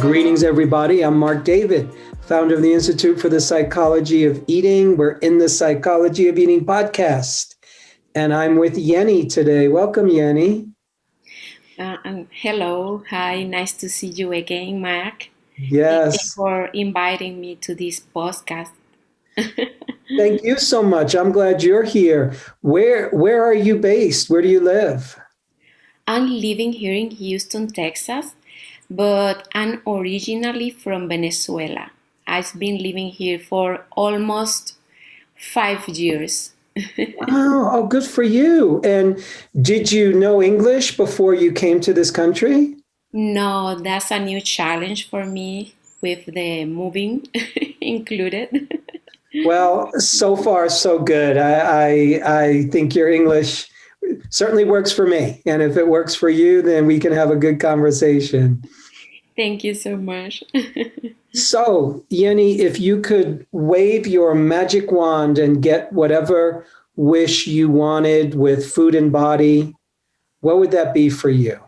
Greetings, everybody. I'm Marc David, founder of the Institute for the Psychology of Eating. We're in the Psychology of Eating podcast, and I'm with Yeny today. Welcome, Yeny. Hello, hi, nice to see you again, Mark. Thank you Yes, for inviting me to this podcast. thank you so much. I'm glad you're here. Where are you based? Where do you live? I'm living here in Houston, Texas, but I'm originally from Venezuela. I've been living here for almost 5 years. Oh, good for you. And did you know English before you came to this country? No, that's a new challenge for me with the moving included. Well, so far so good. I think your English certainly works for me, and if it works for you, then we can have a good conversation. Thank you so much. So, Yeny, if you could wave your magic wand and get whatever wish you wanted with food and body, what would that be for you?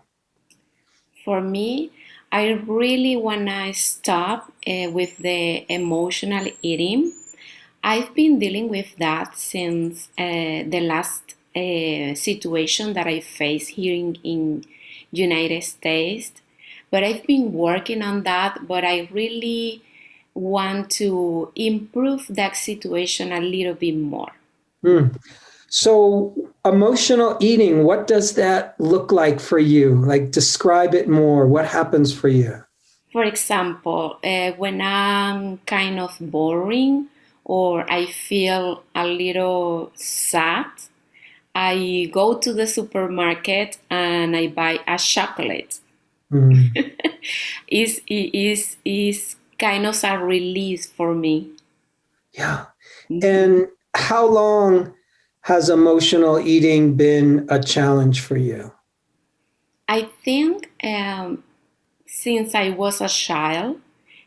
For me, I really want to stop with the emotional eating. I've been dealing with that since the last situation that I faced here in United States. But I've been working on that, but I really want to improve that situation a little bit more. Hmm. So, emotional eating, what does that look like for you? Like, describe it more. What happens for you? For example, when I'm kind of boring or I feel a little sad, I go to the supermarket and I buy a chocolate. Hmm. Is kind of a release for me. Yeah. Mhm. And how long has emotional eating been a challenge for you? I think since I was a child, Mhm.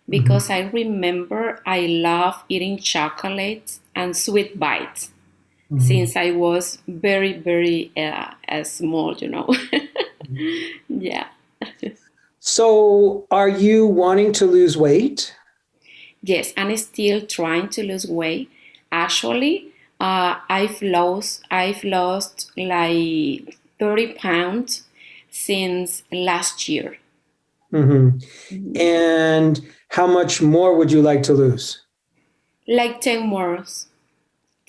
because I remember I love eating chocolate and sweet bites Mhm. since I was very small, Yeah. So, are you wanting to lose weight? Yes, I'm still trying to lose weight. Actually, I've lost like 30 pounds since last year. Mhm. Mhm. And how much more would you like to lose? Like 10 more pounds.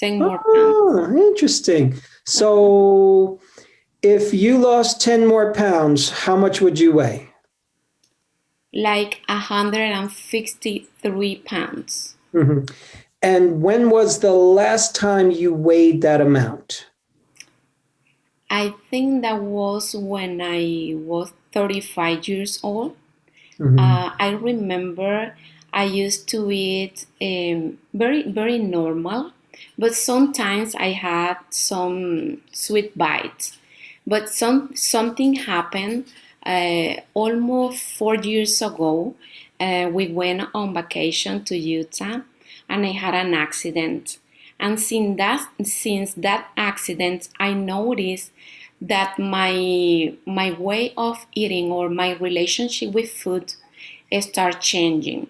Oh, interesting. So, if you lost 10 more pounds, how much would you weigh? Like 163 pounds. Mhm. And when was the last time you weighed that amount? I think that was when I was 35 years old. Mhm. I remember I used to eat very normal, but sometimes I had some sweet bites. But something happened almost 4 years ago. We went on vacation to Utah, and I had an accident. And since that accident, I noticed that my way of eating or my relationship with food start changing.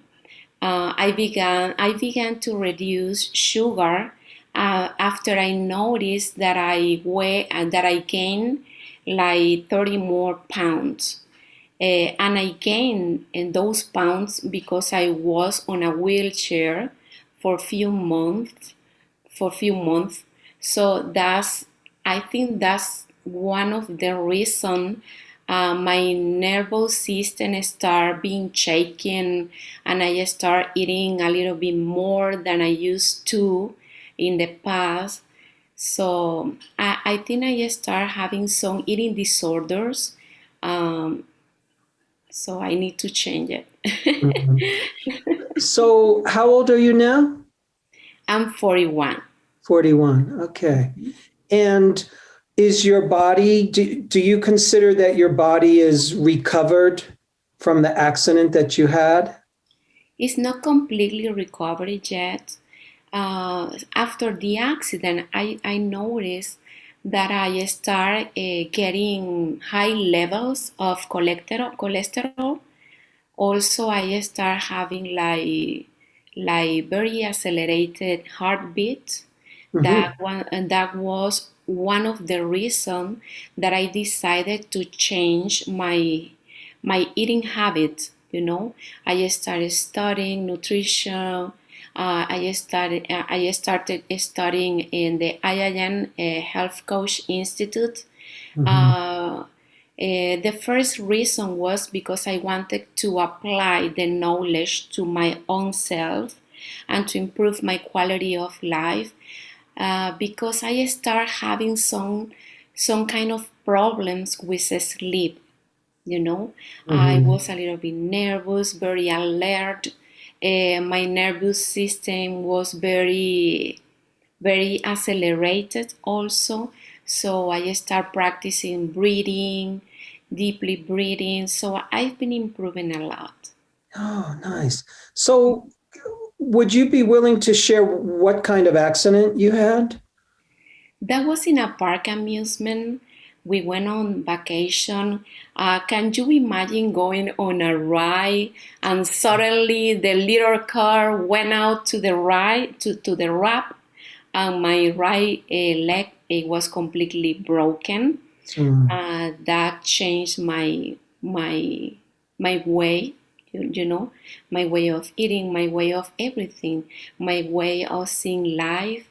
I began to reduce sugar after I noticed that I gained like 30 more pounds. And I gained those pounds because I was on a wheelchair for few months. So I think that's one of the reason my nervous system start being shaken, and I start eating a little bit more than I used to in the past. So I think I start having some eating disorders. Um, so I need to change it. Mhm. So, how old are you now? I'm 41. 41. Okay. And is your body, do you consider that your body is recovered from the accident that you had? It's not completely recovered yet. After the accident, I noticed that I start getting high levels of cholesterol. Also, I start having like very accelerated heartbeat. Mm-hmm. And that was one of the reasons that I decided to change my eating habit. I started studying nutrition. I started studying in the IIN Health Coach Institute. Mm-hmm. uh, the first reason was because I wanted to apply the knowledge to my own self and to improve my quality of life, because I start having some kind of problems with sleep. You know, I Mm-hmm. was a little bit nervous, very alert. My nervous system was very accelerated also. So I start practicing breathing, deeply breathing. So I've been improving a lot. Oh, nice. So, would you be willing to share what kind of accident you had? That was in a park amusement. We went on vacation. Can you imagine going on a ride and suddenly the little car went out to the right to the ramp, and my right leg it was completely broken. Mm. That changed my way, you know, my way of eating, my way of everything, my way of seeing life.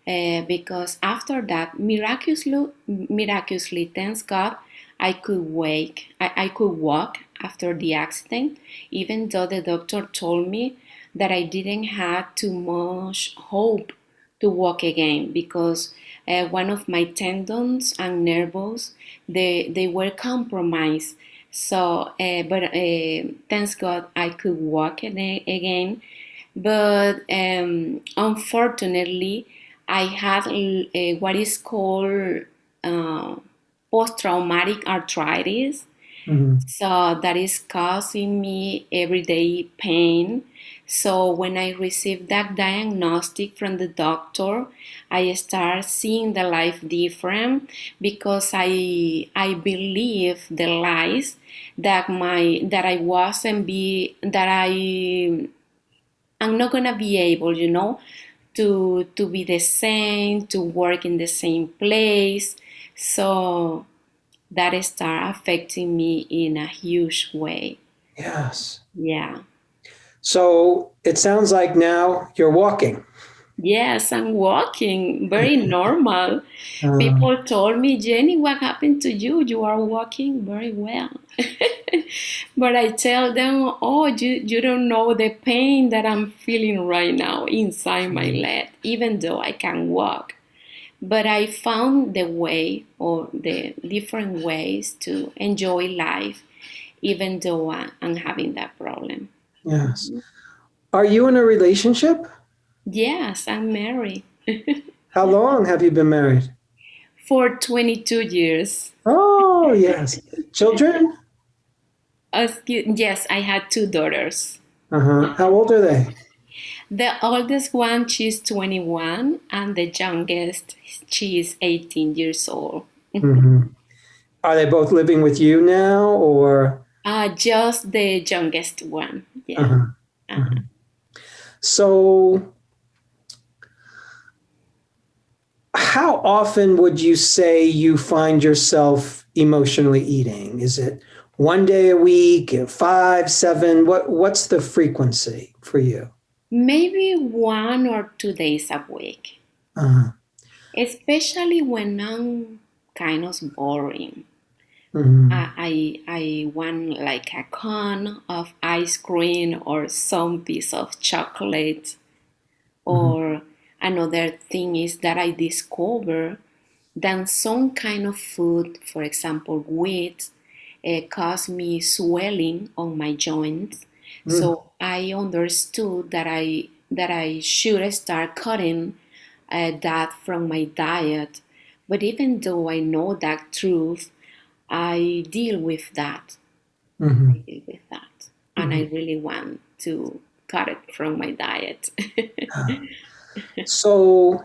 Because after that, miraculously, thanks God, I could walk after the accident, even though the doctor told me that I didn't have too much hope to walk again, because one of my tendons and nerves, they were compromised. So, but thanks God, I could walk again. But unfortunately, I had what is called uh, post-traumatic arthritis. Mhm. So that is causing me everyday pain. So when I received that diagnostic from the doctor, I start seeing the life different, because I believe the lies that I wasn't be that I'm not gonna be able, to be the same, to work in the same place. So that start affecting me in a huge way. Yes. Yeah. So it sounds like now you're walking. Yes, I'm walking very normal. Um, People told me, Jenny, what happened to you? You are walking very well. But I tell them, oh, you don't know the pain that I'm feeling right now inside my leg, even though I can walk. But I found the way, or the different ways to enjoy life, even though I'm having that problem. yes. Are you in a relationship? Yes, I'm married How long have you been married? for 22 years. Oh, yes. Children? Yes, I had two daughters. Uh-huh. How old are they? The oldest one, she's 21, and the youngest, she is 18 years old. Hmm. Are they both living with you now or? Just the youngest one. Yeah. Uh-huh. Uh-huh. So, how often would you say you find yourself emotionally eating? Is it one day a week, five, seven? What's the frequency for you? Maybe 1 or 2 days a week, Uh-huh. especially when I'm kind of boring. Mhm. I want like a cone of ice cream or some piece of chocolate. Mhm. Or another thing is that I discover that some kind of food, for example, wheat, cause me swelling on my joints. Mm. So I understood that I should start cutting that from my diet. But even though I know that truth, I deal with that. I Mhm. deal with that, and I Mhm. really want to cut it from my diet. So,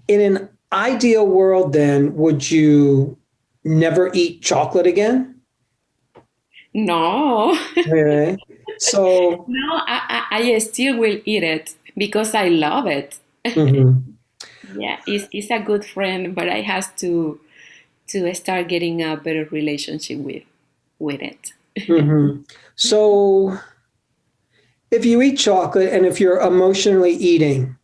in an ideal world, then, would you never eat chocolate again? No. Really? So, No, I still will eat it because I love it. mhm, Yeah, it's a good friend, but I have to start getting a better relationship with it. mhm. So if you eat chocolate and if you're emotionally eating,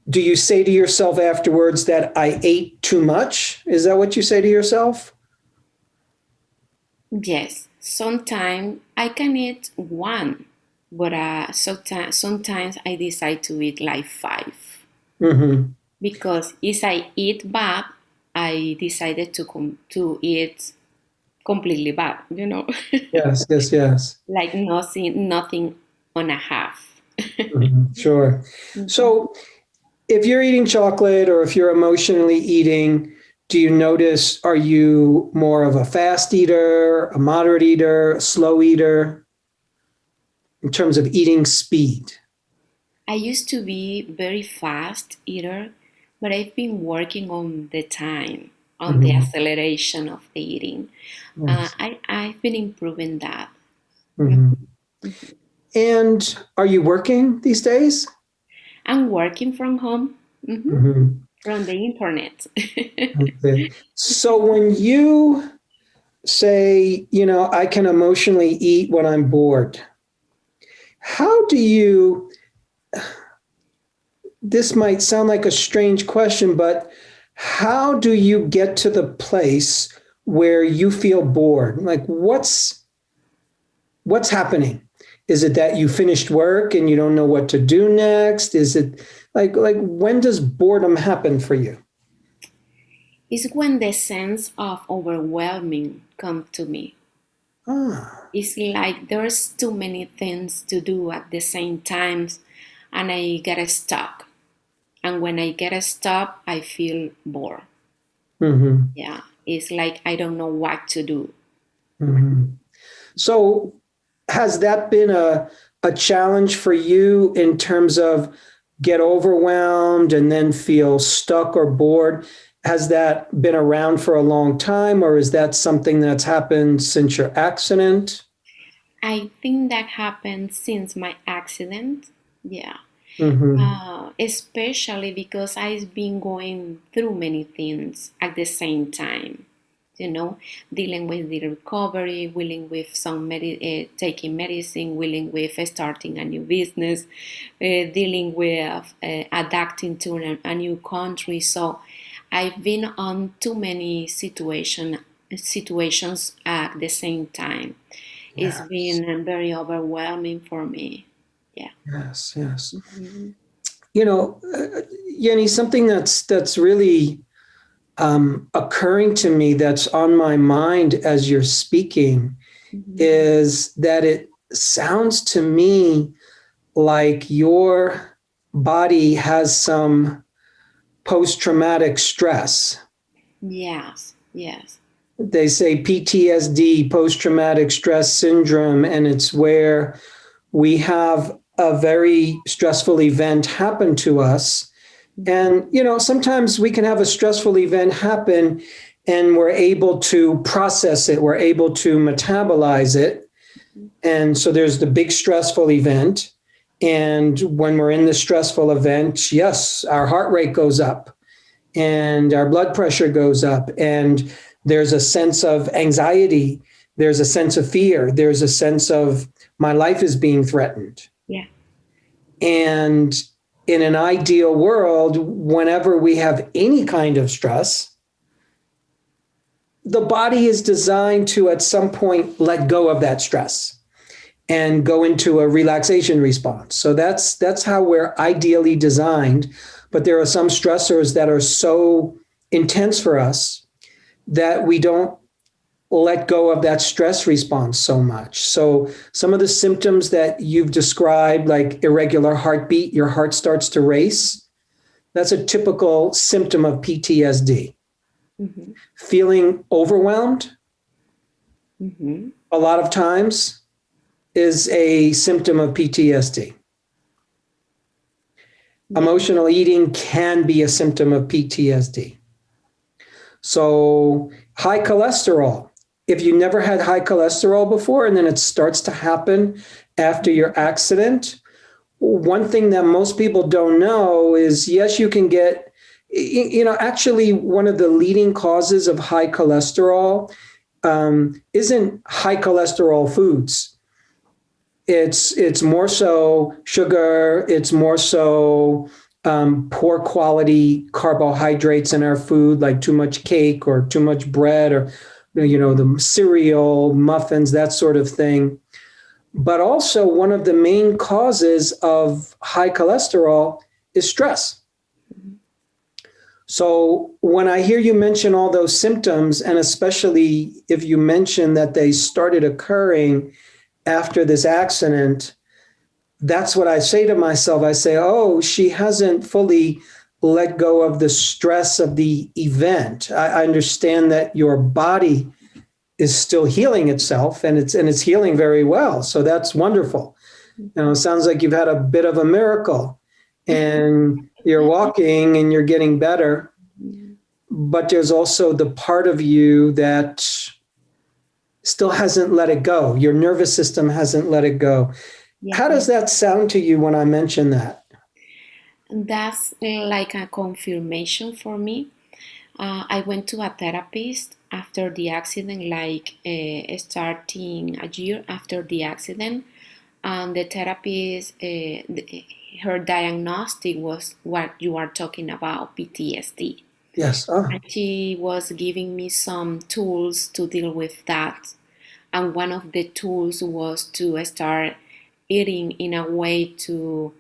do you say to yourself afterwards that I ate too much? Is that what you say to yourself? Yes, sometimes I can eat one, but sometimes I decide to eat like five Hmm. because if I eat bad, I decided to eat completely bad, Yes, yes, yes. like nothing on a half. Mhm. Sure. Mhm. So if you're eating chocolate or if you're emotionally eating, do you notice, are you more of a fast eater, a moderate eater, a slow eater in terms of eating speed? I used to be very fast eater, but I've been working on the time, on the Hmm. acceleration of the eating. Yes. I've been improving that. Hmm. And are you working these days? I'm working from home, Hmm. from the internet. Okay. So when you say, I can emotionally eat when I'm bored, how do you, this might sound like a strange question, but how do you get to the place where you feel bored? Like what's happening? Is it that you finished work and you don't know what to do next? Is it like when does boredom happen for you? It's when the sense of overwhelming come to me. Ah, It's like there's too many things to do at the same time, and I get stuck. And when I get stuck, I feel bored. hmm, Yeah, it's like I don't know what to do. hmm. So has that been a challenge for you in terms of get overwhelmed and then feel stuck or bored? Has that been around for a long time, or is that something that's happened since your accident? I think that happened since my accident. Yeah. Hmm. Especially because I've been going through many things at the same time. Dealing with the recovery, dealing with taking medicine, dealing with starting a new business, dealing with adapting to a new country. So I've been on too many situations at the same time. It's Yes, been very overwhelming for me. Yeah. yes, yes. Mhm. You know, Yeny, something that's really occurring to me that's on my mind as you're speaking Mhm. is that it sounds to me like your body has some post traumatic stress. Yes, yes. They say PTSD, post traumatic stress syndrome, and it's where we have a very stressful event happen to us. Mhm. And, sometimes we can have a stressful event happen and we're able to process it, we're able to metabolize it. And so there's the big stressful event. And when we're in the stressful event, yes, our heart rate goes up and our blood pressure goes up. And there's a sense of anxiety. There's a sense of fear. There's a sense of my life is being threatened. Yeah. And in an ideal world, whenever we have any kind of stress, the body is designed to at some point let go of that stress and go into a relaxation response. So that's how we're ideally designed. But there are some stressors that are so intense for us that we don't let go of that stress response so much. So some of the symptoms that you've described, like irregular heartbeat, your heart starts to race, that's a typical symptom of PTSD. Mm-hmm. Feeling overwhelmed Mm-hmm. a lot of times is a symptom of PTSD. Yeah. Emotional eating can be a symptom of PTSD. So, high cholesterol. if you never had high cholesterol before and then it starts to happen after your accident, one thing that most people don't know is, yes, you can get, actually one of the leading causes of high cholesterol isn't high cholesterol foods. It's more so sugar. It's more so poor quality carbohydrates in our food, like too much cake or too much bread or the cereal, muffins, that sort of thing. But also one of the main causes of high cholesterol is stress. So when I hear you mention all those symptoms, and especially if you mention that they started occurring after this accident, that's what I say to myself. I say, oh, she hasn't fully let go of the stress of the event. I understand that your body is still healing itself, and it's healing very well. So that's wonderful. It sounds like you've had a bit of a miracle, and you're walking and you're getting better. But there's also the part of you that still hasn't let it go. Your nervous system hasn't let it go. Yeah. How does that sound to you when I mention that? That's like a confirmation for me. I went to a therapist after the accident, like starting a year after the accident. And the therapist, her diagnostic was what you are talking about, PTSD. Yes. Oh. And she was giving me some tools to deal with that. And one of the tools was to start eating in a way to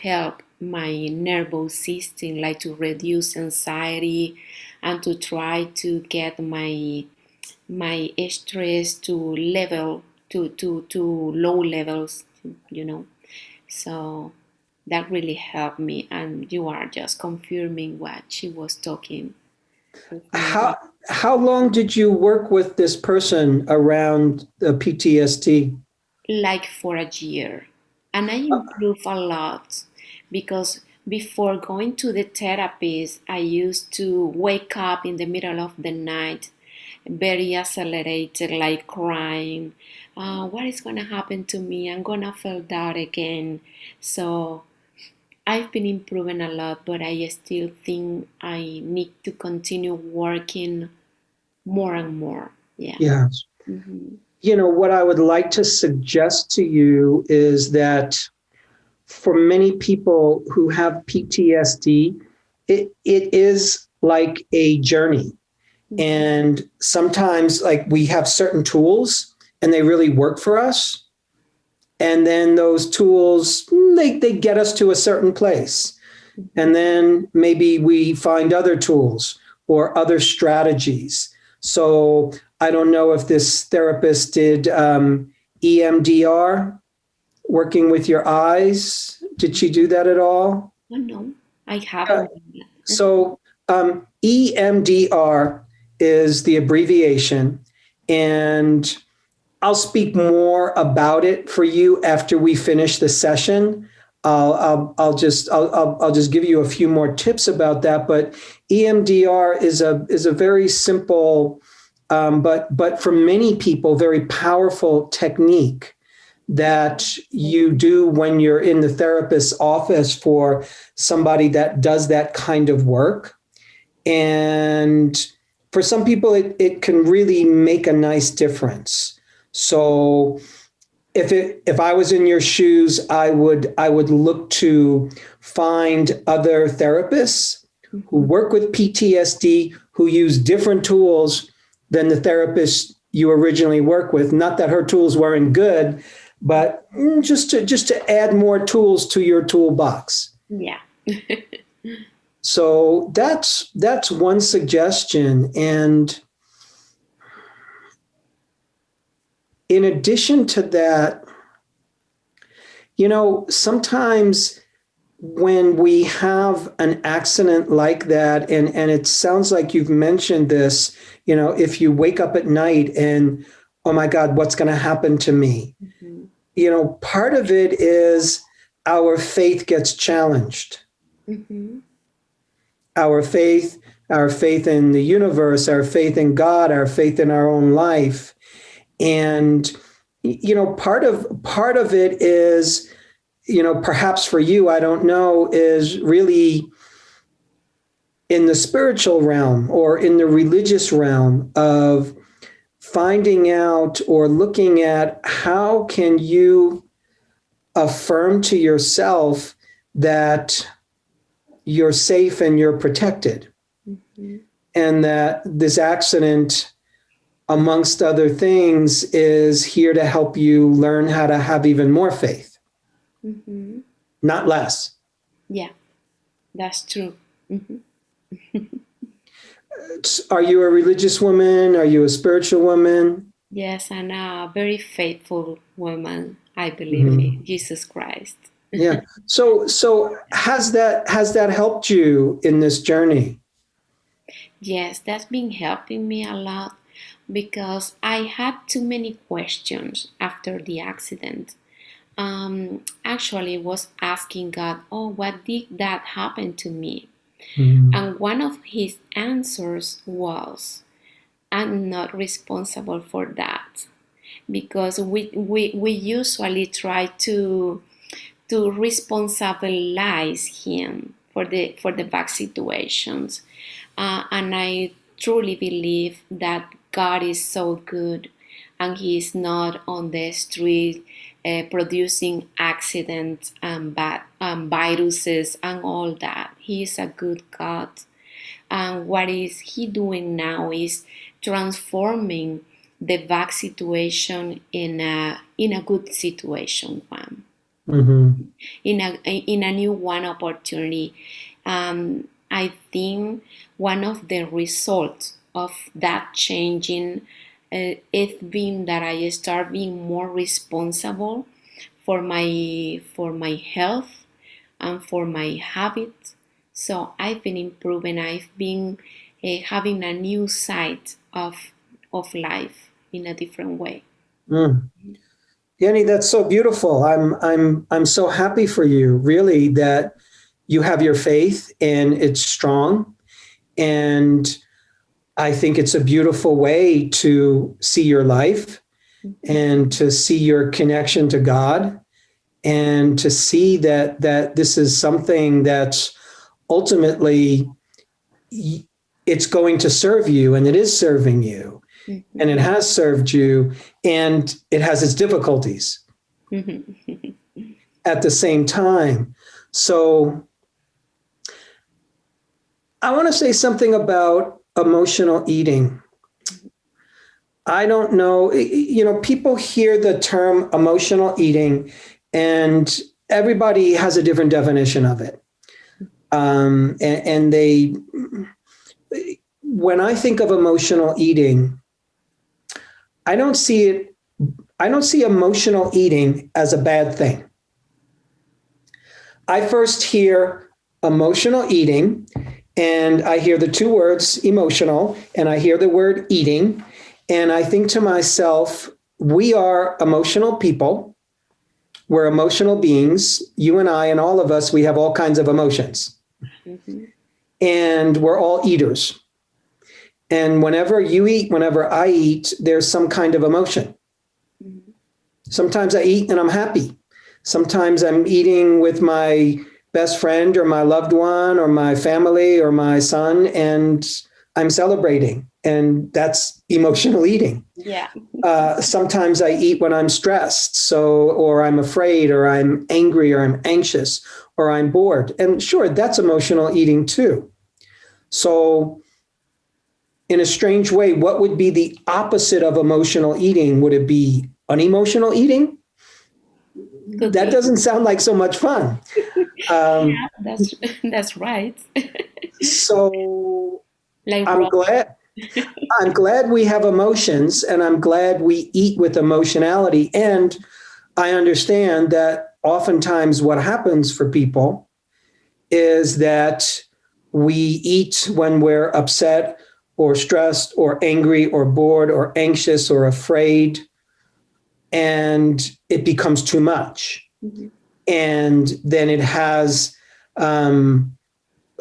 help my nervous system, like to reduce anxiety and to try to get my stress to low levels, So that really helped me, and you are just confirming what she was talking with me about. How long did you work with this person around the PTSD? Like for a year. And I improved a lot because before going to the therapist, I used to wake up in the middle of the night very accelerated, like crying. What is going to happen to me? I'm going to fall down again. So I've been improving a lot, but I still think I need to continue working more and more. Yeah. Yes. Hmm. What I would like to suggest to you is that for many people who have PTSD, it is like a journey. And sometimes, like, we have certain tools and they really work for us. And then those tools, they get us to a certain place. And then maybe we find other tools or other strategies. So I don't know if this therapist did EMDR, working with your eyes. Did she do that at all? Oh, no, I haven't. So EMDR is the abbreviation, and I'll speak more about it for you after we finish the session. I'll just give you a few more tips about that. But EMDR is a very simple, but for many people, very powerful technique that you do when you're in the therapist's office for somebody that does that kind of work. And for some people, it can really make a nice difference. So if I was in your shoes, I would look to find other therapists who work with PTSD, who use different tools than the therapist you originally work with. Not that her tools weren't good, but just to add more tools to your toolbox. Yeah. So that's one suggestion. And in addition to that, sometimes when we have an accident like that, and it sounds like you've mentioned this, if you wake up at night and, oh my God, what's going to happen to me? Mm-hmm. Part of it is our faith gets challenged. Mm-hmm. Our faith our faith in the universe, our faith in God, our faith in our own life. And, part of it is, perhaps for you, I don't know, is really in the spiritual realm or in the religious realm of finding out or looking at how can you affirm to yourself that you're safe and you're protected, Mm-hmm. and that this accident, amongst other things, is here to help you learn how to have even more faith, Mm-hmm. not less. Yeah, that's true. Mm-hmm. Are you a religious woman? Are you a spiritual woman? Yes, and a very faithful woman, I believe Mhm. in Jesus Christ. Yeah. So has that helped you in this journey? Yes, that's been helping me a lot because I had too many questions after the accident. Actually was asking God, oh, what did that happen to me? Mhm. And one of his answers was, I'm not responsible for that. Because we usually try to responsibilize him for the bad situations. And I truly believe that God is so good and He is not on the street producing accidents and bad viruses and all that. He is a good God. And what is He doing now is transforming the bad situation in a good situation one, Mhm. in a new one opportunity. I think one of the results of that changing it's been that I start being more responsible for my health and for my habits. So I've been improving. I've been having a new side of life in a different way. Mm. Yeny, that's so beautiful. I'm so happy for you, really, that you have your faith and it's strong. And I think it's a beautiful way to see your life and to see your connection to God, and to see that this is something that's ultimately it's going to serve you, and it is serving you, and it Mhm. has served you, and it has its difficulties Mhm. at the same time. So I want to say something about emotional eating. I don't know, people hear the term emotional eating, and everybody has a different definition of it. And they, when I think of emotional eating, I don't see it, I don't see emotional eating as a bad thing. I first hear emotional eating, and I hear the two words emotional, and I hear the word eating, and I think to myself, we are emotional people. We're emotional beings. You and I and all of us, we have all kinds of emotions, Mhm. and we're all eaters. And whenever you eat, whenever I eat, there's some kind of emotion. Mhm. Sometimes I eat and I'm happy. Sometimes I'm eating with my best friend or my loved one or my family or my son, and I'm celebrating. And that's emotional eating. Yeah. Sometimes I eat when I'm stressed, or I'm afraid, or I'm angry, or I'm anxious, or I'm bored. And sure, that's emotional eating too. So, in a strange way, what would be the opposite of emotional eating? Would it be unemotional eating? Could That be. doesn't sound like so much fun. Um, Yeah, that's that's right. so Like I'm Robin. glad I'm glad we have emotions, and I'm glad we eat with emotionality. And I understand that oftentimes what happens for people is that we eat when we're upset or stressed or angry or bored or anxious or afraid, and it becomes too much. Mhm. And then it has um,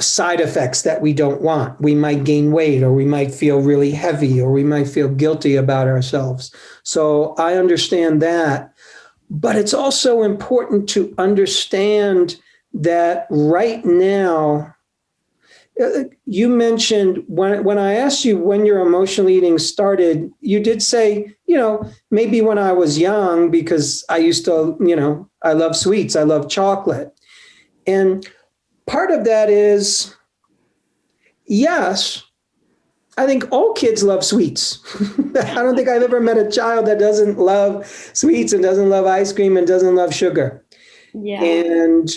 side effects that we don't want. We might gain weight, or we might feel really heavy, or we might feel guilty about ourselves. So I understand that. But it's also important to understand that right now, you mentioned when I asked you when your emotional eating started, you did say, maybe when I was young, because I used to, I love sweets, I love chocolate. And part of that is, yes, I think all kids love sweets. I don't think I've ever met a child that doesn't love sweets and doesn't love ice cream and doesn't love sugar. Yeah. And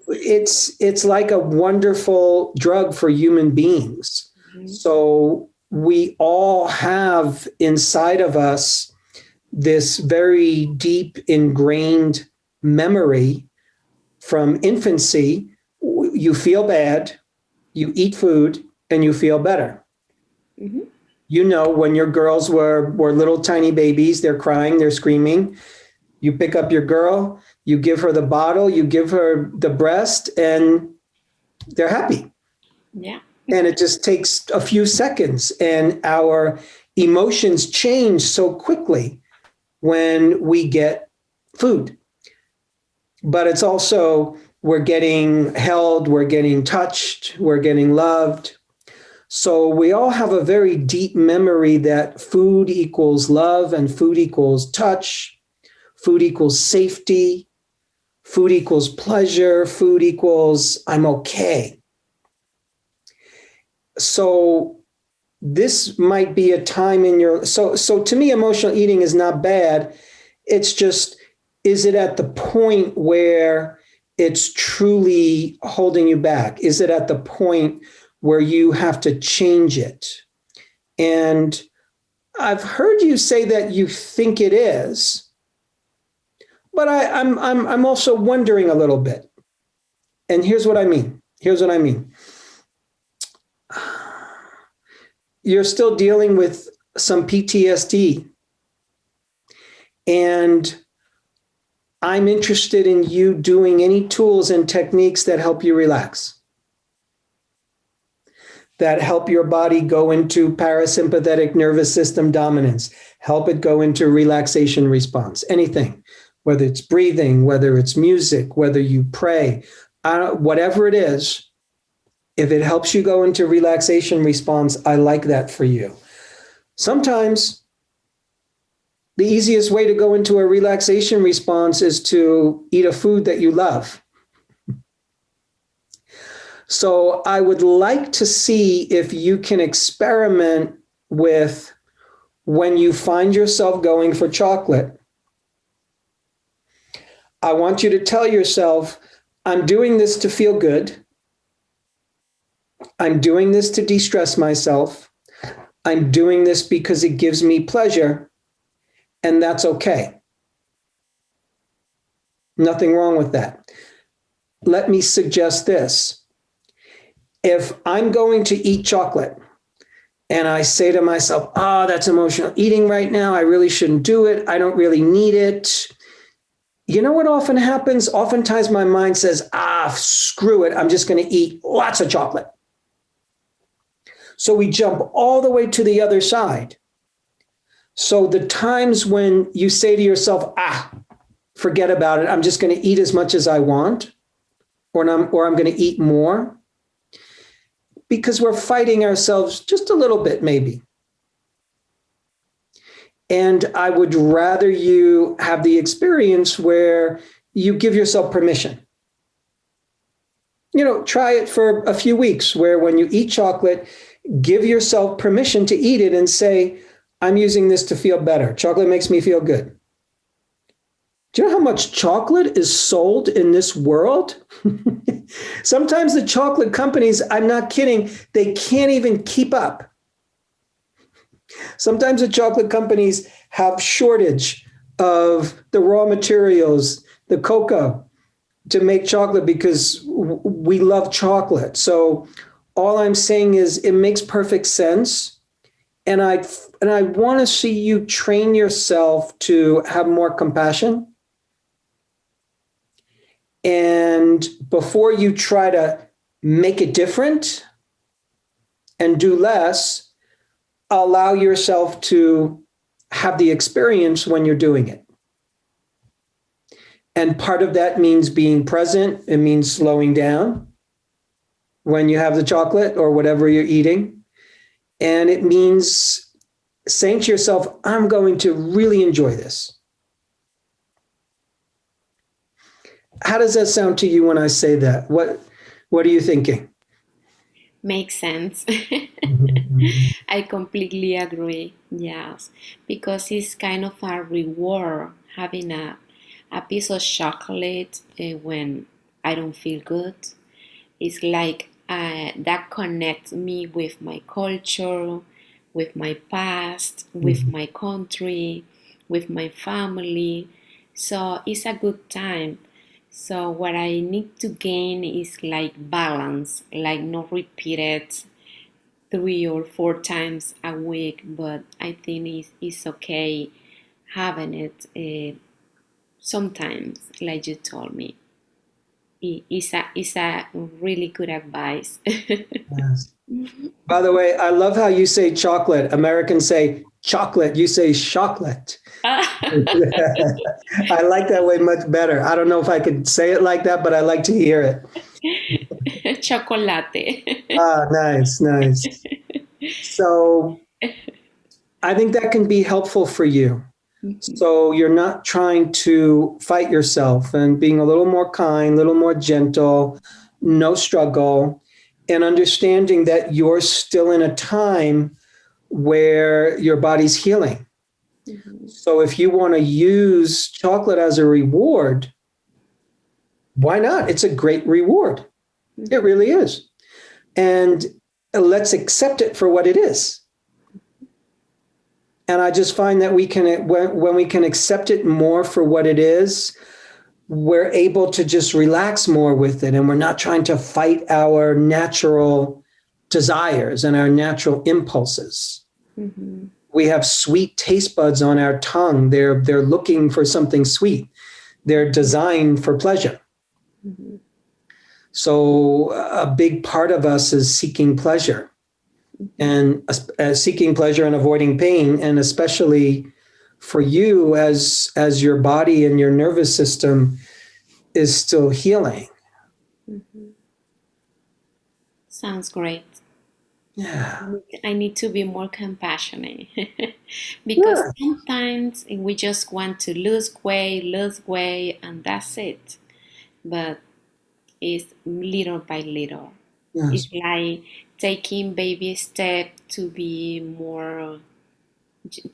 it's like a wonderful drug for human beings. Mm-hmm. So we all have inside of us this very deep ingrained memory from infancy. You feel bad, you eat food, and you feel better. Mm-hmm. When your girls were little tiny babies, they're crying, they're screaming. You pick up your girl, you give her the bottle, you give her the breast, and they're happy. Yeah. And it just takes a few seconds, and our emotions change so quickly when we get food. But it's also, we're getting held, we're getting touched, we're getting loved. So we all have a very deep memory that food equals love, and food equals touch, food equals safety, food equals pleasure, food equals I'm okay. So this might be a time in your, so to me, emotional eating is not bad. It's just, is it at the point where it's truly holding you back? Is it at the point where you have to change it? And I've heard you say that you think it is, but I'm also wondering a little bit. And here's what I mean. You're still dealing with some PTSD. And I'm interested in you doing any tools and techniques that help you relax, that help your body go into parasympathetic nervous system dominance, help it go into relaxation response, anything, whether it's breathing, whether it's music, whether you pray, whatever it is. If it helps you go into relaxation response, I like that for you. Sometimes the easiest way to go into a relaxation response is to eat a food that you love. So I would like to see if you can experiment with, when you find yourself going for chocolate, I want you to tell yourself, I'm doing this to feel good. I'm doing this to de-stress myself. I'm doing this because it gives me pleasure, and that's okay. Nothing wrong with that. Let me suggest this. If I'm going to eat chocolate and I say to myself, that's emotional eating right now, I really shouldn't do it, I don't really need it. You know what often happens? Oftentimes my mind says, screw it, I'm just going to eat lots of chocolate. So we jump all the way to the other side. So the times when you say to yourself, forget about it, I'm just going to eat as much as I want, or I'm going to eat more, because we're fighting ourselves just a little bit, maybe. And I would rather you have the experience where you give yourself permission. Try it for a few weeks, where when you eat chocolate, give yourself permission to eat it and say, I'm using this to feel better. Chocolate makes me feel good. Do you know how much chocolate is sold in this world? Sometimes the chocolate companies, I'm not kidding, they can't even keep up. Sometimes the chocolate companies have shortage of the raw materials, the cocoa, to make chocolate, because we love chocolate. So all I'm saying is it makes perfect sense. And I want to see you train yourself to have more compassion. And before you try to make it different and do less, allow yourself to have the experience when you're doing it. And part of that means being present. It means slowing down when you have the chocolate or whatever you're eating. And it means saying to yourself, I'm going to really enjoy this. How does that sound to you when I say that? What are you thinking? Makes sense. I completely agree. Yes, because it's kind of a reward having a piece of chocolate when I don't feel good. It's like that connects me with my culture, with my past, with my country, with my family. So it's a good time. So what I need to gain is like balance, like not repeat it 3 or 4 times a week, but I think it's okay having it sometimes, like you told me. It's a really good advice. Yes. By the way, I love how you say chocolate. Americans say chocolate. You say chocolate. I like that way much better. I don't know if I could say it like that, but I like to hear it. Chocolate. Ah, nice, nice. So I think that can be helpful for you. So you're not trying to fight yourself and being a little more kind, a little more gentle, no struggle, and understanding that you're still in a time where your body's healing. So if you want to use chocolate as a reward, why not? It's a great reward. It really is. And let's accept it for what it is. And I just find that when we can accept it more for what it is, we're able to just relax more with it. And we're not trying to fight our natural desires and our natural impulses. Mm-hmm. We have sweet taste buds on our tongue. They're looking for something sweet. They're designed for pleasure. Mm-hmm. So a big part of us is seeking pleasure, and seeking pleasure and avoiding pain. And especially for you, as your body and your nervous system is still healing. Mm-hmm. Sounds great. Yeah. I need to be more compassionate because sometimes we just want to lose weight, and that's it. But it's little by little. Yes. It's like taking baby steps to be more,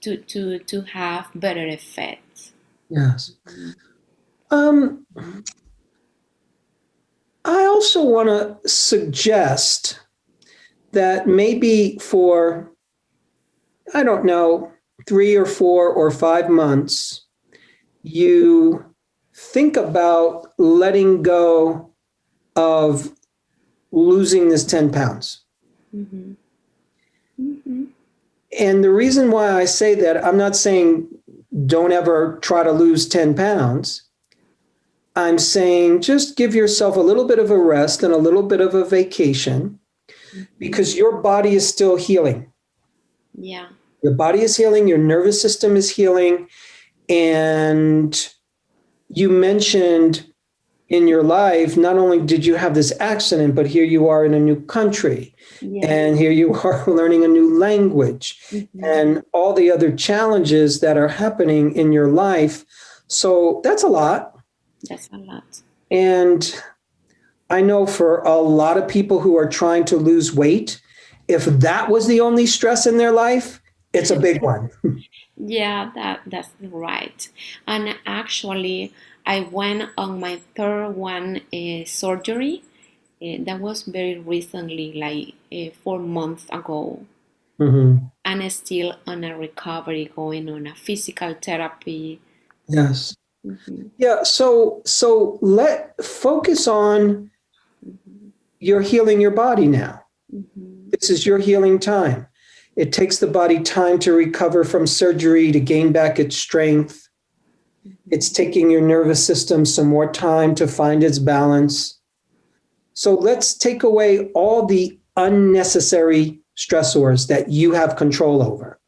to have better effects. Yes. I also want to suggest that maybe for, I don't know, 3 or 4 or 5 months, you think about letting go of losing this 10 pounds. Mm-hmm. Mm-hmm. And the reason why I say that, I'm not saying don't ever try to lose 10 pounds. I'm saying just give yourself a little bit of a rest and a little bit of a vacation, because your body is still healing. Yeah. Your body is healing, your nervous system is healing. And you mentioned in your life, not only did you have this accident, but here you are in a new country. Yeah. And here you are learning a new language, mm-hmm. and all the other challenges that are happening in your life. So that's a lot. That's a lot. And I know for a lot of people who are trying to lose weight, if that was the only stress in their life, it's a big one. Yeah, that's right. And actually, I went on my third one surgery. That was very recently, like 4 months ago. Mm-hmm. And I'm still on a recovery, going on a physical therapy. Yes. Mm-hmm. Yeah. So focus on you're healing your body now. Mm-hmm. This is your healing time. It takes the body time to recover from surgery, to gain back its strength. Mm-hmm. It's taking your nervous system some more time to find its balance. So let's take away all the unnecessary stressors that you have control over.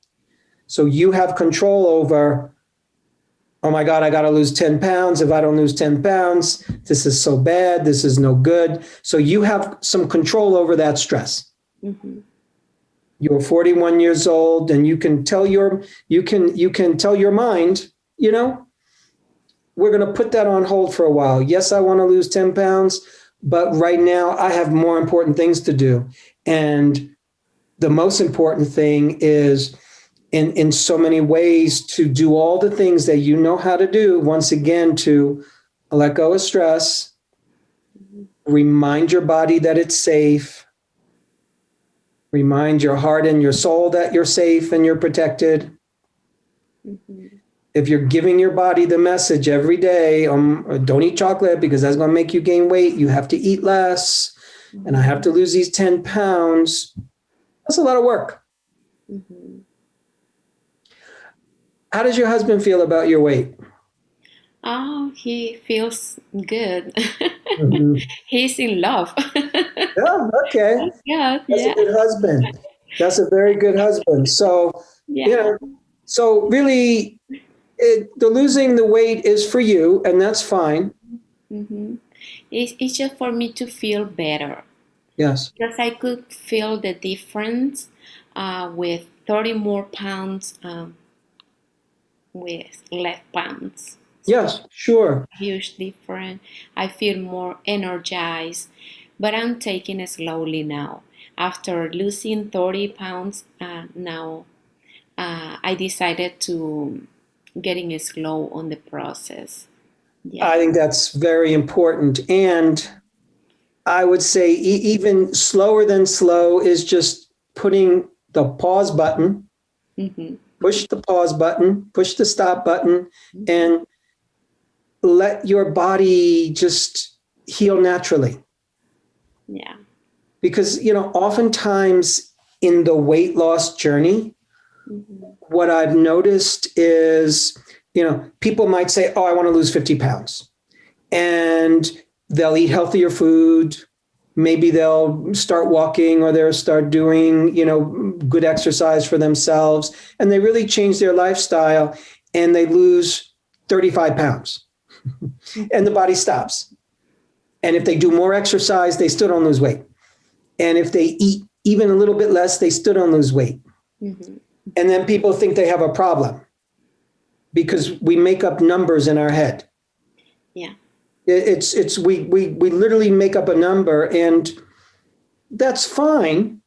So you have control over, oh my God, I got to lose 10 pounds. If I don't lose 10 pounds, this is so bad. This is no good. So you have some control over that stress. Mm-hmm. You're 41 years old, and you can tell your mind, we're going to put that on hold for a while. Yes, I want to lose 10 pounds, but right now I have more important things to do. And the most important thing is in so many ways to do all the things that you know how to do, once again, to let go of stress, remind your body that it's safe, remind your heart and your soul that you're safe and you're protected. Mm-hmm. If you're giving your body the message every day, don't eat chocolate because that's going to make you gain weight, you have to eat less, and I have to lose these 10 pounds, that's a lot of work. Mm-hmm. How does your husband feel about your weight? Oh, he feels good. Mm-hmm. He's in love. Oh, okay. Yeah, That's a good husband. That's a very good husband. So, so really, the losing the weight is for you, and that's fine. Mm-hmm. It's just for me to feel better. Yes. Because I could feel the difference with 30 more pounds with less pounds. Yes, sure. Huge difference. I feel more energized, but I'm taking it slowly now. After losing 30 pounds, now I decided to getting slow on the process. Yeah. I think that's very important. And I would say even slower than slow is just putting the pause button, mm-hmm. Push the pause button, push the stop button, mm-hmm. and let your body just heal naturally. Yeah. Because, oftentimes in the weight loss journey, mm-hmm. what I've noticed is, people might say, oh, I want to lose 50 pounds. And they'll eat healthier food. Maybe they'll start walking or they'll start doing, good exercise for themselves. And they really change their lifestyle and they lose 35 pounds. And the body stops. And if they do more exercise, they still don't lose weight. And if they eat even a little bit less, they still don't lose weight. Mm-hmm. And then people think they have a problem because we make up numbers in our head. Yeah. We literally make up a number, and that's fine.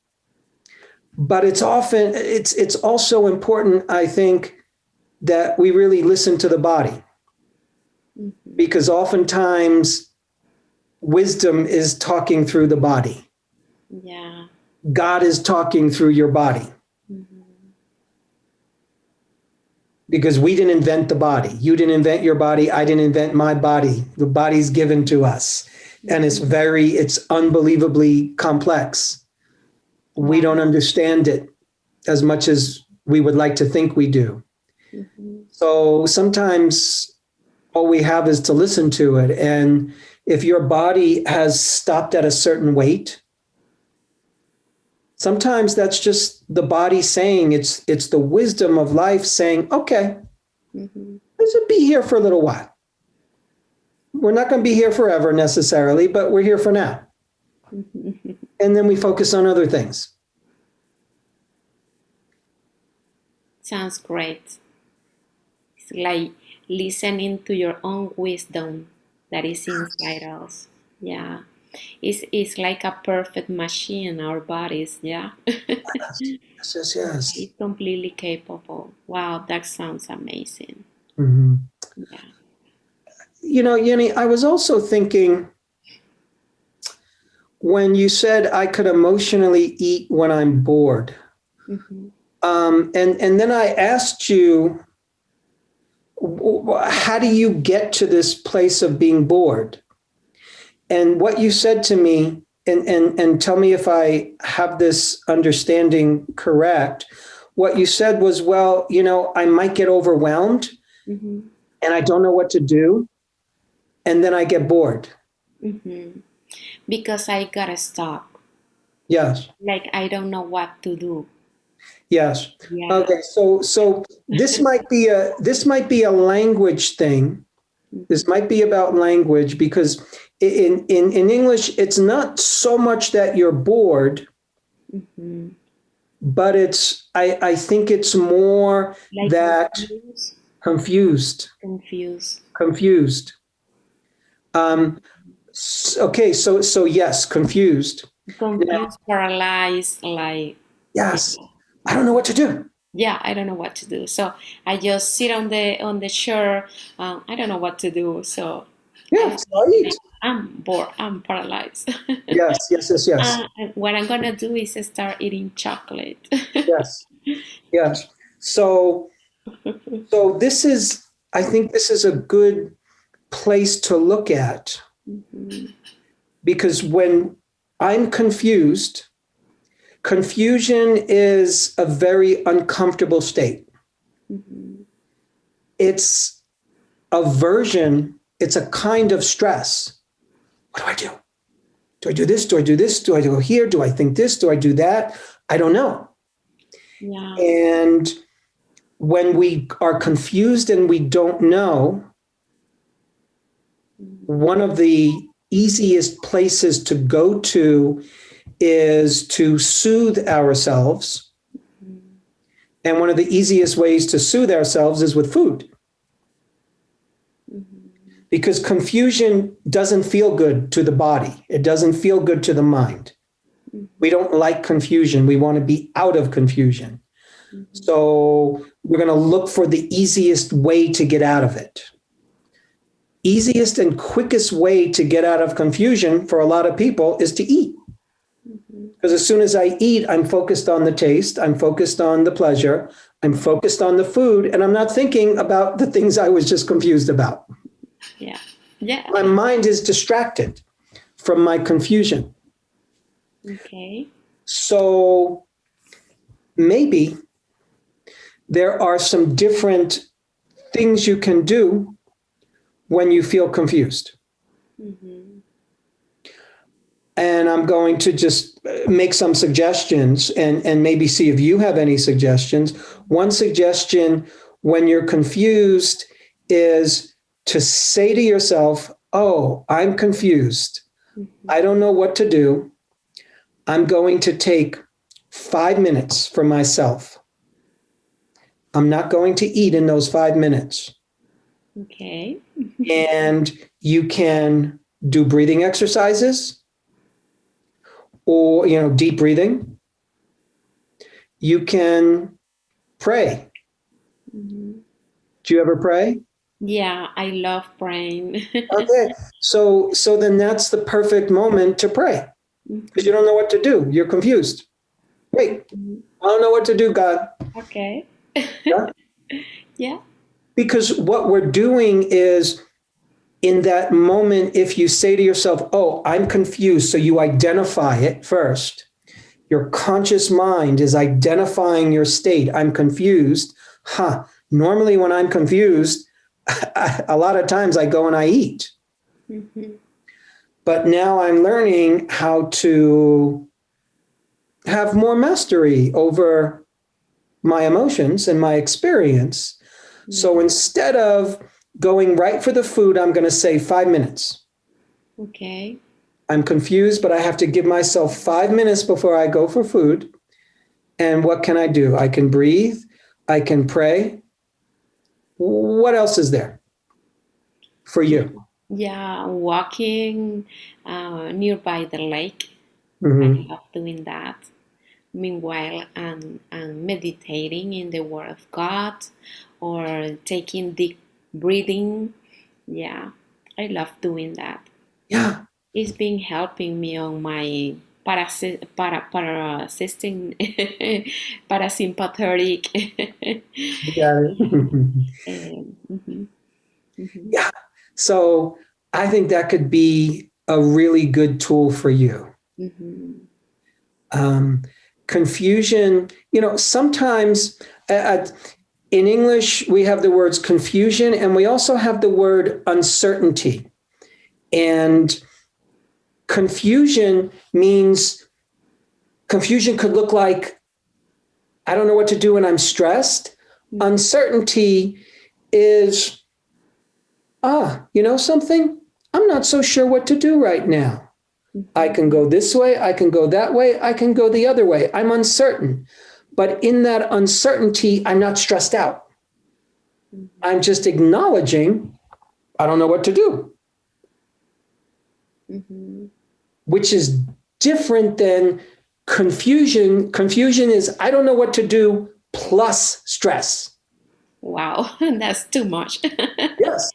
But it's also important, I think, that we really listen to the body. Mm-hmm. Because oftentimes wisdom is talking through the body. Yeah. God is talking through your body. Mm-hmm. Because we didn't invent the body. You didn't invent your body. I didn't invent my body. The body's given to us. Mm-hmm. And it's unbelievably complex. Wow. We don't understand it as much as we would like to think we do. Mm-hmm. So sometimes all we have is to listen to it. And if your body has stopped at a certain weight, sometimes that's just the body saying, it's the wisdom of life saying, okay, mm-hmm. let's be here for a little while. We're not going to be here forever necessarily, but we're here for now. Mm-hmm. And then we focus on other things. Sounds great. It's like listening to your own wisdom that is inside us. Yeah. It's like a perfect machine, our bodies, yeah? Yes. It's completely capable. Wow, that sounds amazing. Mm-hmm. Yeah. Yeny, I was also thinking, when you said I could emotionally eat when I'm bored, mm-hmm. And then I asked you, how do you get to this place of being bored? And what you said to me, and tell me if I have this understanding correct, what you said was, well, I might get overwhelmed, mm-hmm. and I don't know what to do, and then I get bored. Mm-hmm. because I got stuck. Yes. Like I don't know what to do. Yes. Yeah. Okay. So this might be a language thing. This might be about language because in English, it's not so much that you're bored, Mm-hmm. but I think it's more Like that confused, confused, confused, confused. Okay, so yes, confused. Now, confused, paralyzed. Like yes, I don't know what to do. yeah, I don't know what to do. So I just sit on the chair. I don't know what to do. So I Yeah, feel so I eat. like I'm bored. I'm paralyzed. Yes, yes, yes, yes, And what I'm gonna do is start eating chocolate. yes, yes. So this is, I think this is a good place to look at Mhm, because when I'm confused, confusion is a very uncomfortable state. mhm, It's aversion, it's a kind of stress. What do I do? Do I do this? Do I do this? Do I go here? Do I think this? Do I do that? I don't know. yeah. And when we are confused and we don't know, Mhm, one of the easiest places to go to is to soothe ourselves. And one of the easiest ways to soothe ourselves is with food mhm, because confusion doesn't feel good to the body, it doesn't feel good to the mind. We don't like confusion, we want to be out of confusion. mhm, So we're going to look for the easiest way to get out of it. Easiest and quickest way to get out of confusion for a lot of people is to eat. mhm. Because as soon as I eat, I'm focused on the taste, I'm focused on the pleasure, I'm focused on the food, and I'm not thinking about the things I was just confused about. Yeah. Yeah. My mind is distracted from my confusion. Okay. So maybe there are some different things you can do when you feel confused. Mhm, And I'm going to just make some suggestions and maybe see if you have any suggestions. One suggestion when you're confused is to say to yourself, oh, I'm confused. mhm. I don't know what to do. I'm going to take 5 minutes for myself. I'm not going to eat in those 5 minutes. Okay. And you can do breathing exercises or, deep breathing. You can pray. Mhm. Do you ever pray? Yeah, I love praying. Okay. So then that's the perfect moment to pray because you Mhm, don't know what to do. You're confused. Wait, mhm. I don't know what to do, God. Okay. Yeah? Yeah. Because what we're doing is in that moment, if you say to yourself, oh, I'm confused, so you identify it first. Your conscious mind is identifying your state. I'm confused. Huh. Normally, when I'm confused, a lot of times I go and I eat. Mhm, But now I'm learning how to have more mastery over my emotions and my experience. So mhm. instead of going right for the food, I'm going to say 5 minutes. Okay. I'm confused, but I have to give myself 5 minutes before I go for food. And what can I do? I can breathe, I can pray. What else is there for Yeah. you? Yeah, walking nearby the lake. I Mm-hmm. love doing that. Meanwhile, I'm meditating in the Word of God or taking deep breathing. Yeah, I love doing that. Yeah, It's been helping me on my parasystem, parasympathetic. you got it. Mhm, mhm, Yeah. So I think that could be a really good tool for you. mhm, Um, confusion, sometimes in English, we have the words confusion and we also have the word uncertainty. And confusion could look like, I don't know what to do and I'm stressed. Uncertainty is, you know something? I'm not so sure what to do right now. I can go this way, I can go that way, I can go the other way. I'm uncertain. But in that uncertainty, I'm not stressed out. I'm just acknowledging, I don't know what to do. Which is different than confusion. Confusion is, I don't know what to do plus stress. Wow, that's too much. Yes.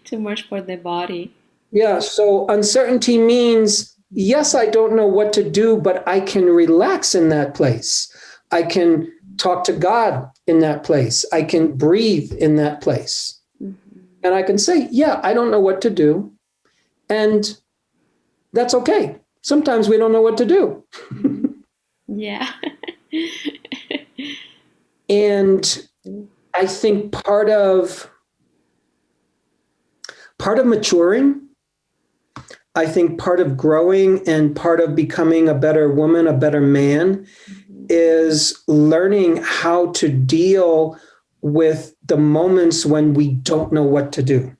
Too much for the body. Yeah, so uncertainty means, yes, I don't know what to do, but I can relax in that place. I can talk to God in that place. I can breathe in that place. And I can say, yeah, I don't know what to do. And that's okay. Sometimes we don't know what to do. Yeah. And I think part of maturing, I think part of growing and part of becoming a better woman, a better man, is learning how to deal with the moments when we don't know what to do.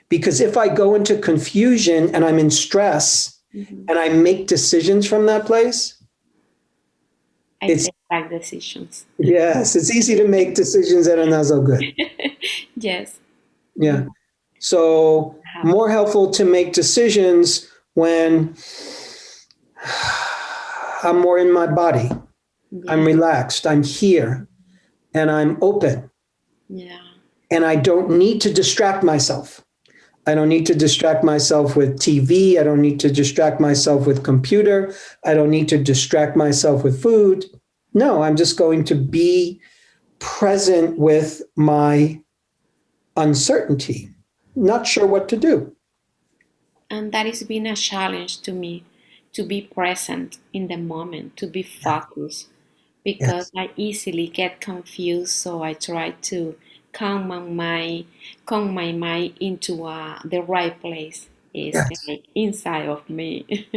Because if I go into confusion and I'm in stress and I make decisions from that place, I take back decisions. Yes, it's easy to make decisions that are not so good. Yes. Yeah. So more helpful to make decisions when I'm more in my body. Yeah. I'm relaxed. I'm here and I'm open. Yeah. And I don't need to distract myself. I don't need to distract myself with TV. I don't need to distract myself with computer. I don't need to distract myself with food. No, I'm just going to be present with my uncertainty, not sure what to do. And that has been a challenge to me, to be present in the moment, to be focused, because I easily get confused. So I try to calm my mind into the right place. It's like inside of me,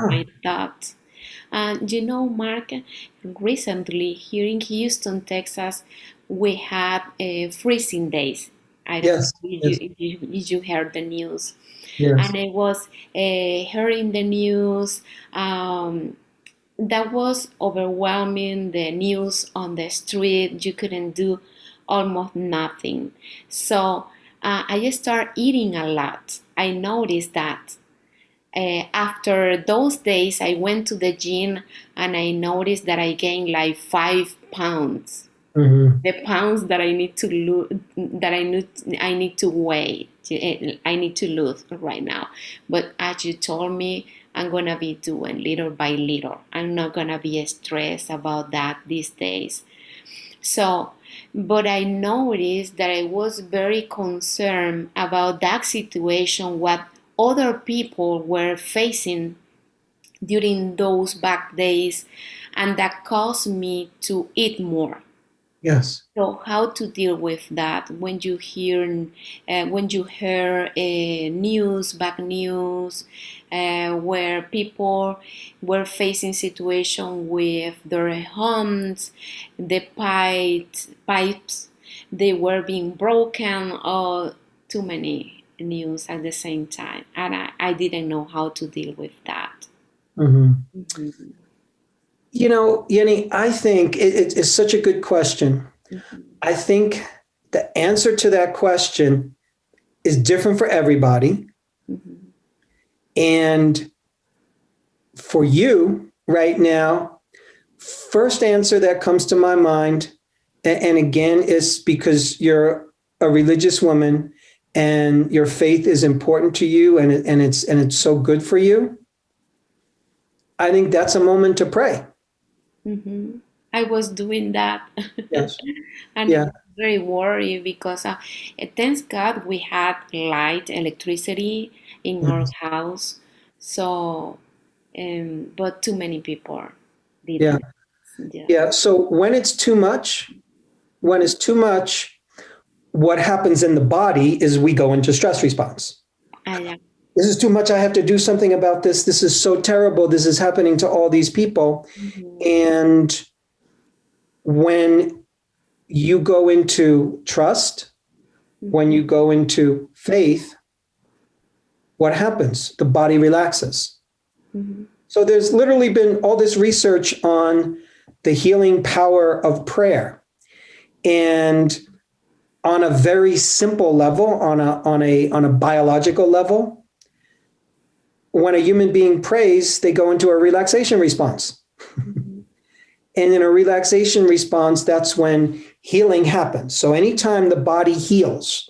my thoughts. And you know, Mark, recently here in Houston, Texas, we had freezing days. I don't know if you heard the news. Yes. And I was hearing the news. That was overwhelming. The news on the street, you couldn't do almost nothing. So I started eating a lot. I noticed that. After those days, I went to the gym and I noticed that I gained like 5 pounds. The pounds that I need to lose, that I need to weigh, I need to lose right now. But as you told me, I'm gonna be doing little by little. I'm not gonna be stressed about that these days. So, but I noticed that I was very concerned about that situation, what other people were facing during those back days, and that caused me to eat more. Yes. So how to deal with that when you hear news, bad news, where people were facing situation with their homes, the pipes, they were being broken, or too many news at the same time, and I didn't know how to deal with that. You know, Yeny, I think it's such a good question. I think the answer to that question is different for everybody. And for you right now, first answer that comes to my mind, and again, is because you're a religious woman and your faith is important to you and it's so good for you. I think that's a moment to pray. I was doing that. Yes. And I was very worried because thanks God we had light, electricity in our house. So, but too many people didn't. Yeah. So when it's too much, what happens in the body is we go into stress response. Yeah. This is too much. I have to do something about this. This is so terrible. This is happening to all these people. Mhm. And when you go into trust, when Mhm. you go into faith, what happens? The body relaxes. Mhm. So there's literally been all this research on the healing power of prayer. And on a very simple level, on a biological level, when a human being prays, they go into a relaxation response. Mhm. And in a relaxation response, that's when healing happens. So anytime the body heals,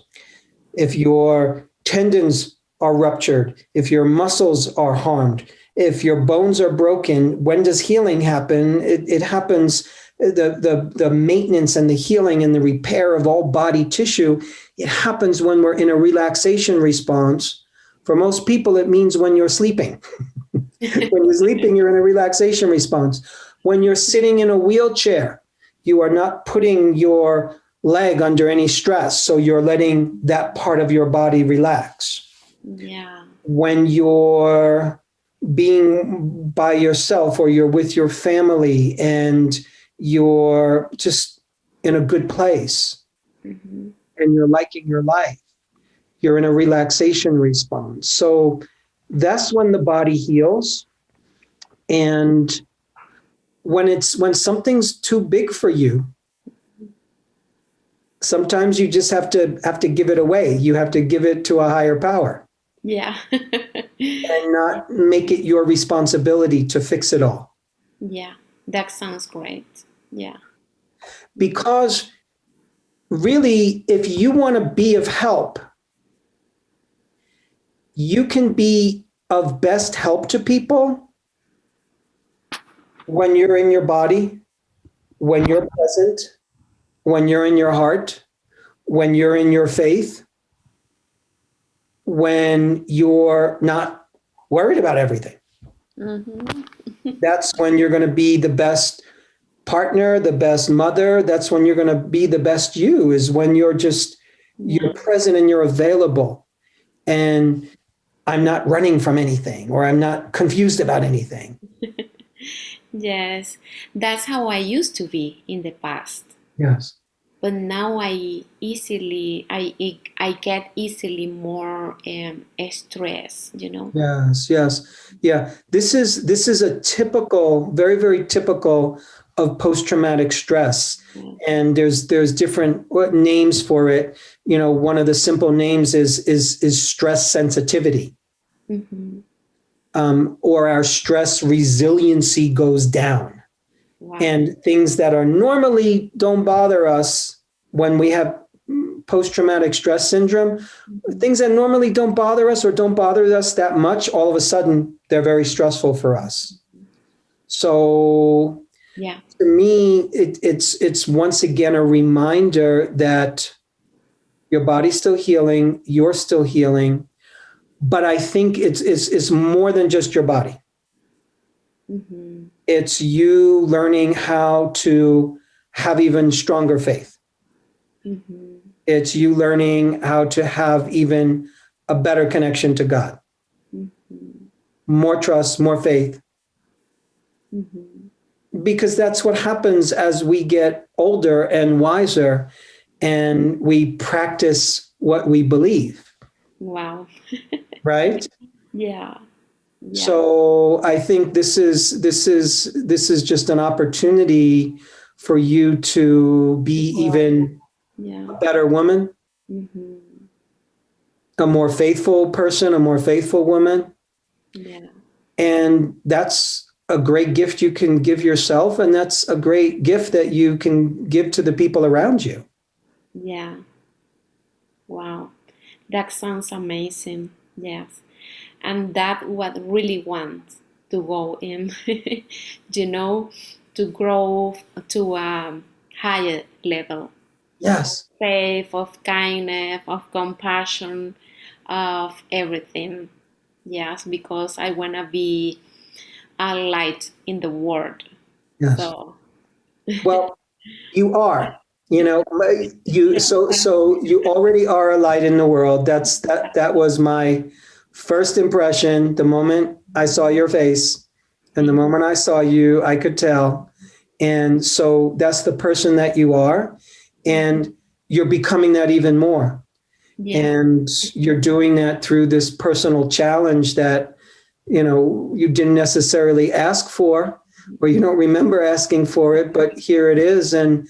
if your tendons are ruptured, if your muscles are harmed, if your bones are broken, when does healing happen? It happens, the maintenance and the healing and the repair of all body tissue, it happens when we're in a relaxation response. For most people, it means when you're sleeping. When you're sleeping, you're in a relaxation response. When you're sitting in a wheelchair, you are not putting your leg under any stress. So you're letting that part of your body relax. Yeah. When you're being by yourself or you're with your family and you're just in a good place Mhm. and you're liking your life, you're in a relaxation response. So that's when the body heals. And when something's too big for you, sometimes you just have to give it away. You have to give it to a higher power Yeah. and not make it your responsibility to fix it all. Yeah. That sounds great. Yeah. Mhm. Because really, if you want to be of help, you can be of best help to people when you're in your body, when you're present, when you're in your heart, when you're in your faith, when you're not worried about everything. Mhm. That's when you're going to be the best partner, the best mother. That's when you're going to be the best you, is when you're Yeah. present and you're available. And I'm not running from anything or I'm not confused about anything. Yes. That's how I used to be in the past. Yes. But now I get easily more stress, you know. Yes, yes. Yeah. This is a typical, very, very typical of post-traumatic stress. Yes. And there's different names for it. One of the simple names is stress sensitivity. Hmm. Or our stress resiliency goes down. Wow. And things that are normally don't bother us when we have post-traumatic stress syndrome, Hmm. things that normally don't bother us or don't bother us that much, all of a sudden they're very stressful for us. So Yeah. to me, it's once again a reminder that your body's still healing, you're still healing, but I think it's more than just your body. Hmm. It's you learning how to have even stronger faith. Hmm. It's you learning how to have even a better connection to God, Hmm. more trust, more faith, Hmm. because that's what happens as we get older and wiser and we practice what we believe, Wow. right? Yeah. Yeah. So I think this is just an opportunity for you to be even Yeah. a better woman, Hmm. a more faithful person, a more faithful woman. Yeah. And that's a great gift you can give yourself. And that's a great gift that you can give to the people around you. Yeah. Wow. That sounds amazing. Yes. And that what really want to go in, you know, to grow to a higher level of Yes. faith, of kindness, of compassion, of everything. Yes, because I want to be a light in the world. Yes. So, Well, you are. You know, so you already are a light in the world. That was my first impression. The moment I saw your face and the moment I saw you, I could tell. And so that's the person that you are. And you're becoming that even more. Yeah. And you're doing that through this personal challenge that, you know, you didn't necessarily ask for, or you don't remember asking for it, but here it is. And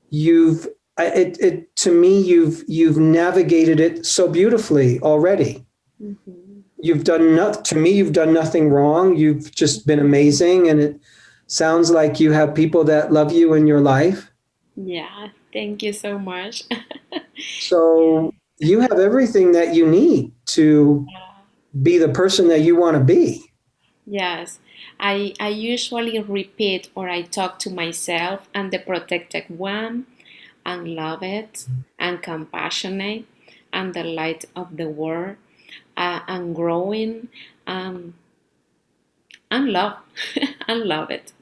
you've to me, you've navigated it so beautifully already. Mm-hmm. You've done not to me, you've done nothing wrong. You've just been amazing. And it sounds like you have people that love you in your life. Yeah, thank you so much. So you have everything that you need to be the person that you want to be. Yes, I usually repeat or I talk to myself and the protected one and love it and compassionate and the light of the world and growing um, and love and love it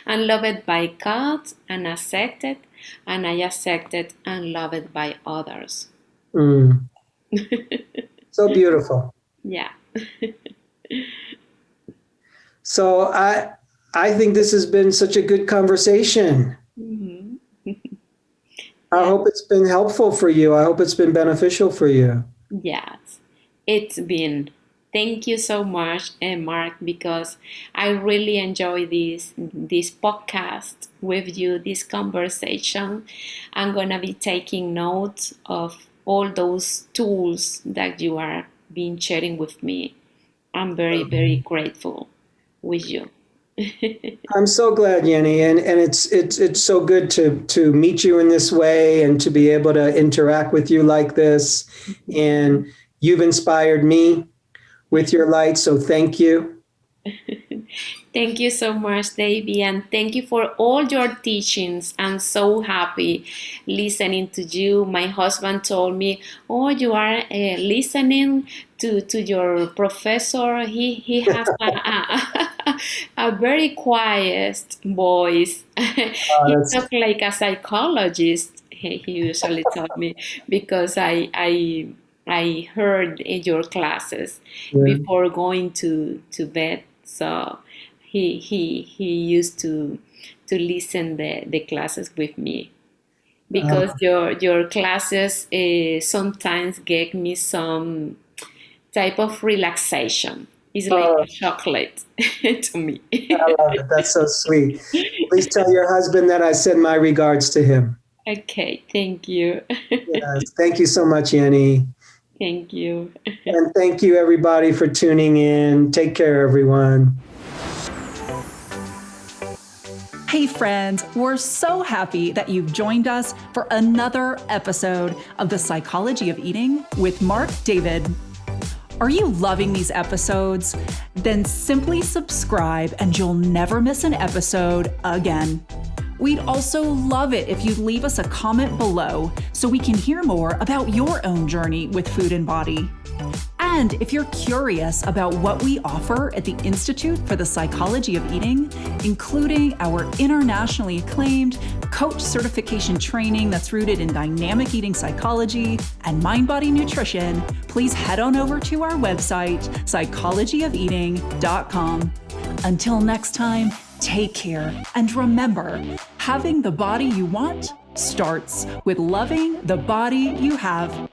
and love it by God and accept it and I accept it and love it by others. Mm, so beautiful. Yeah. So I think this has been such a good conversation. Mhm. I Yeah. hope it's been helpful for you. I hope it's been beneficial for you. Yes, it's been. Thank you so much, Mark, because I really enjoy this podcast with you, this conversation. I'm gonna be taking notes of all those tools that you are being sharing with me. I'm very, very grateful with you. I'm so glad, Yeny, and it's so good to meet you in this way and to be able to interact with you like this. And you've inspired me with your light, so thank you. Thank you so much, Davy, and thank you for all your teachings. I'm so happy listening to you. My husband told me, "Oh, you are listening to your professor. He has a very quiet voice. He That's talks like a psychologist." He usually told me because I heard your classes yeah. before going to bed. So he used to listen the classes with me because Uh, your classes sometimes gave me some type of relaxation. It's like oh, a chocolate to me. I love it. That's so sweet. Please tell your husband that I send my regards to him. Okay, thank you. Yes, thank you so much, Yeny. Thank you. And thank you, everybody, for tuning in. Take care, everyone. Hey friends, we're so happy that you've joined us for another episode of The Psychology of Eating with Marc David. Are you loving these episodes? Then simply subscribe and you'll never miss an episode again. We'd also love it if you'd leave us a comment below so we can hear more about your own journey with food and body. And if you're curious about what we offer at the Institute for the Psychology of Eating, including our internationally acclaimed coach certification training that's rooted in dynamic eating psychology and mind-body nutrition, please head on over to our website, psychologyofeating.com. Until next time, take care. And remember, having the body you want starts with loving the body you have.